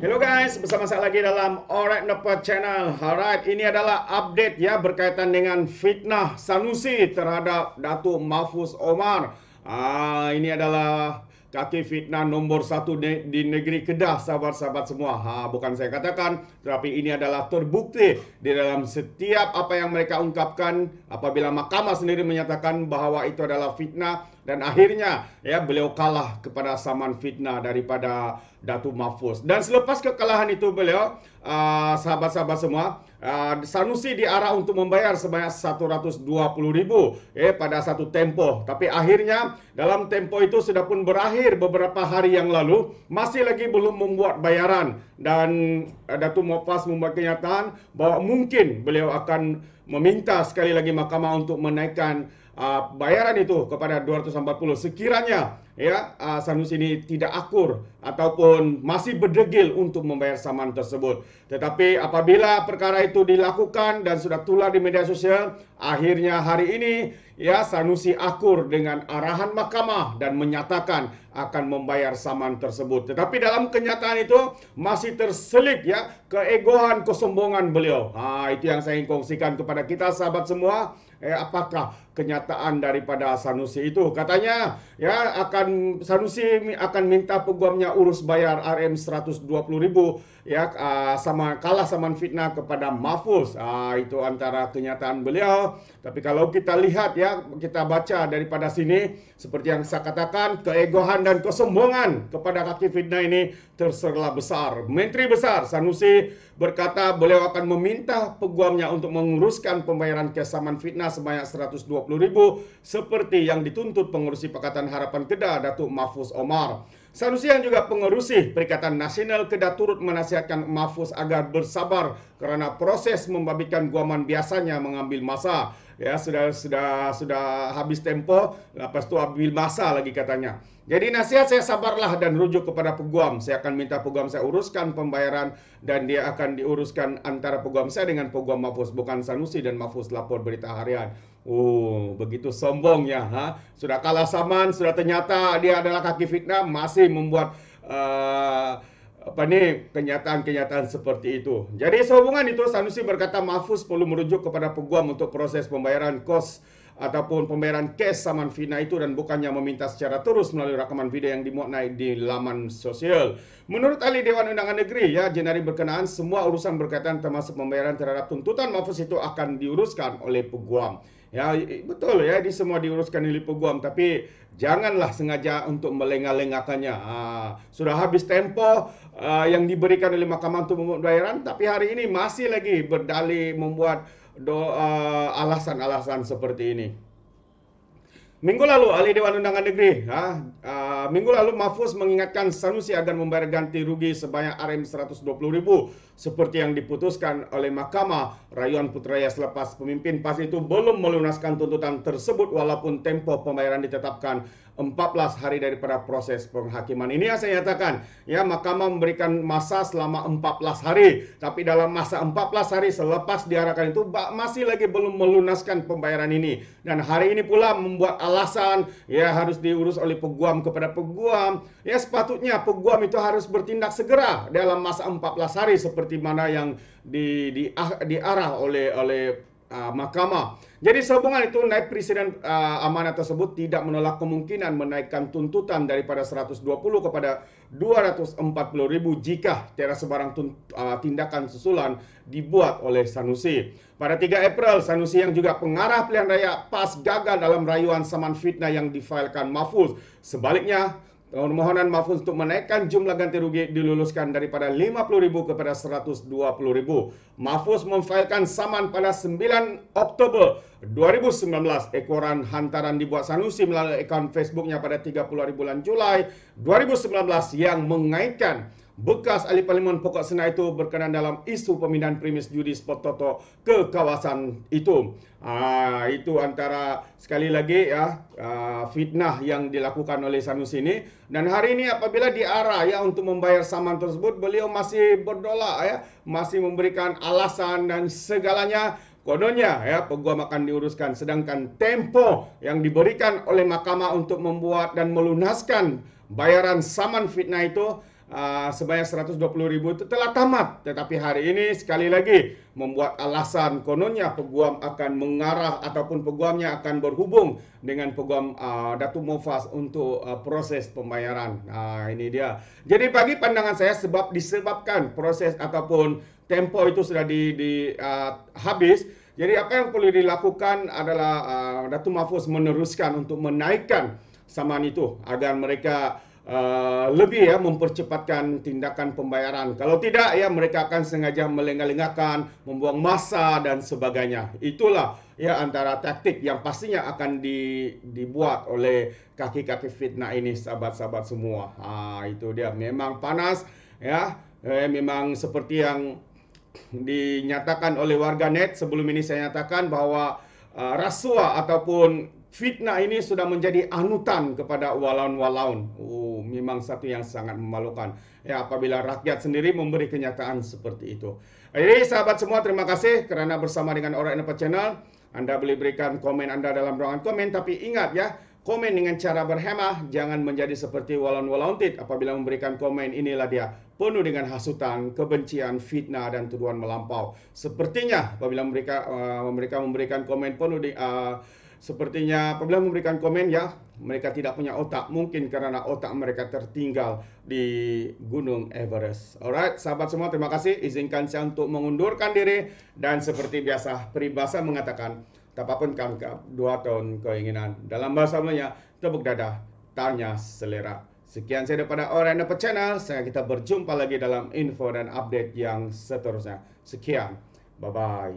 Hello guys, bersama saya lagi dalam Alright Nepot Channel. Alright, ini adalah update ya berkaitan dengan fitnah Sanusi terhadap Datuk Mahfuz Omar. Ini adalah kaki fitnah nombor 1 di negeri Kedah, sahabat-sahabat semua. Bukan saya katakan, tetapi ini adalah terbukti di dalam setiap apa yang mereka ungkapkan apabila mahkamah sendiri menyatakan bahawa itu adalah fitnah. Dan akhirnya ya beliau kalah kepada saman fitnah daripada Datuk Mahfuz. Dan selepas kekalahan itu beliau, sahabat-sahabat semua, Sanusi diarah untuk membayar sebanyak 120,000 pada satu tempoh. Tapi akhirnya dalam tempoh itu sudah pun berakhir beberapa hari yang lalu, masih lagi belum membuat bayaran. Dan Datuk Mahfuz membuat kenyataan bahwa mungkin beliau akan meminta sekali lagi mahkamah untuk menaikkan bayaran itu kepada 240 sekiranya Sanusi ini tidak akur ataupun masih berdegil untuk membayar saman tersebut. Tetapi apabila perkara itu dilakukan dan sudah tular di media sosial, akhirnya hari ini Sanusi akur dengan arahan mahkamah dan menyatakan akan membayar saman tersebut. Tetapi dalam kenyataan itu masih terselit keegoan, kesombongan beliau. Itu yang saya ingin kongsikan kepada kita sahabat semua. Apakah kenyataan daripada Sanusi itu? Katanya Sanusi akan minta peguamnya urus bayar RM 120,000 sama kalah saman fitnah kepada Mahfuz. Itu antara kenyataan beliau. Tapi kalau kita lihat kita baca daripada sini, seperti yang saya katakan, keegoan dan kesombongan kepada kaki fitnah ini terserlah besar. Menteri Besar Sanusi berkata beliau akan meminta peguamnya untuk menguruskan pembayaran kes saman fitnah sebanyak 120,000 seperti yang dituntut pengerusi Pakatan Harapan Kedah Datuk Mahfuz Omar. Sanusi yang juga pengerusi Perikatan Nasional Kedah turut menasihatkan Mahfuz agar bersabar kerana proses membabikan guaman biasanya mengambil masa. Sudah habis tempo, lepas tu ambil masa lagi katanya. Jadi nasihat saya, sabarlah dan rujuk kepada peguam. Saya akan minta peguam saya uruskan pembayaran dan dia akan diuruskan antara peguam saya dengan peguam Mahfuz, bukan Sanusi dan Mahfuz lapor berita harian. Begitu sombongnya. Sudah kalah saman, sudah ternyata dia adalah kaki fitnah, masih membuat kenyataan-kenyataan seperti itu. Jadi sehubungan itu Sanusi berkata Mahfuz perlu merujuk kepada peguam untuk proses pembayaran kos ataupun pembayaran kes saman fitnah itu dan bukannya meminta secara terus melalui rakaman video yang dimuat naik di laman sosial. Menurut ahli Dewan Undangan Negeri Jenari berkenaan, semua urusan berkaitan termasuk pembayaran terhadap tuntutan Mahfuz itu akan diuruskan oleh peguam. Betul ini semua diuruskan oleh peguam, tapi janganlah sengaja untuk melengah-lengahkannya. Sudah habis tempo yang diberikan oleh mahkamah untuk membuat bayaran, tapi hari ini masih lagi berdalih membuat alasan-alasan seperti ini. Minggu lalu ahli Dewan Undangan Negeri minggu lalu Mahfuz mengingatkan Sanusi agar membayar ganti rugi sebanyak RM 120,000 seperti yang diputuskan oleh mahkamah Rayuan Putrajaya selepas pemimpin PAS itu belum melunaskan tuntutan tersebut walaupun tempo pembayaran ditetapkan 14 hari daripada proses penghakiman. Ini yang saya nyatakan, mahkamah memberikan masa selama 14 hari, tapi dalam masa 14 hari selepas diarahkan itu masih lagi belum melunaskan pembayaran ini. Dan hari ini pula membuat alasan harus diurus oleh peguam kepada peguam. Sepatutnya peguam itu harus bertindak segera dalam masa 14 hari seperti mana yang diarah oleh mahkamah. Jadi sehubungan itu, naib presiden amanat tersebut tidak menolak kemungkinan menaikkan tuntutan daripada 120 kepada 240,000 jika tiada sebarang tindakan susulan dibuat oleh Sanusi. Pada 3 April, Sanusi yang juga pengarah pilihan raya PAS gagal dalam rayuan saman fitnah yang difailkan Mahfuz. Sebaliknya, permohonan Mahfuz untuk menaikkan jumlah ganti rugi diluluskan daripada 50,000 kepada 120,000. Mahfuz memfailkan saman pada 9 Oktober 2019. Ekoran hantaran dibuat Sanusi melalui akaun Facebooknya pada 30 hari bulan Julai 2019 yang mengaitkan bekas ahli Parlimen Pokok Senai itu berkenaan dalam isu pemindahan premis judi spot toto ke kawasan itu. Itu antara sekali lagi fitnah yang dilakukan oleh Sanusi ini. Dan hari ini apabila diarah untuk membayar saman tersebut, beliau masih berdolak masih memberikan alasan dan segalanya. Kononnya peguam akan diuruskan, sedangkan tempo yang diberikan oleh mahkamah untuk membuat dan melunaskan bayaran saman fitnah itu sebanyak 120,000 itu telah tamat. Tetapi hari ini sekali lagi membuat alasan kononnya peguam akan mengarah ataupun peguamnya akan berhubung dengan peguam Datuk Mofas untuk proses pembayaran. Ini dia. Jadi bagi pandangan saya disebabkan proses ataupun tempo itu sudah habis. Jadi apa yang perlu dilakukan adalah Datuk Mahfuz meneruskan untuk menaikkan saman itu agar mereka lebih mempercepatkan tindakan pembayaran. Kalau tidak mereka akan sengaja melengah-lengahkan, membuang masa dan sebagainya. Itulah antara taktik yang pastinya akan dibuat oleh kaki-kaki fitnah ini, sahabat-sahabat semua. Itu dia, memang panas memang seperti yang dinyatakan oleh warganet sebelum ini. Saya nyatakan bahwa rasuah ataupun fitnah ini sudah menjadi anutan kepada walaun-walaun. Memang satu yang sangat memalukan apabila rakyat sendiri memberi kenyataan seperti itu. Jadi sahabat semua, terima kasih kerana bersama dengan Orang Dapat Channel. Anda boleh berikan komen Anda dalam ruangan komen, tapi ingat komen dengan cara berhemah, jangan menjadi seperti walaun-walaun tit. Apabila memberikan komen, inilah dia, penuh dengan hasutan, kebencian, fitnah dan tuduhan melampau. Sepertinya apabila mereka memberikan komen penuh sepertinya apabila memberikan komen mereka tidak punya otak, mungkin karena otak mereka tertinggal di Gunung Everest. Alright, sahabat semua, terima kasih. Izinkan saya untuk mengundurkan diri, dan seperti biasa peribahasa mengatakan, tapapun kamkap, 2 tahun keinginan. Dalam bahasa Melayu, tepuk dada, tanya selera. Sekian saya daripada Orang Dapat Channel. Kita berjumpa lagi dalam info dan update yang seterusnya. Sekian, bye-bye.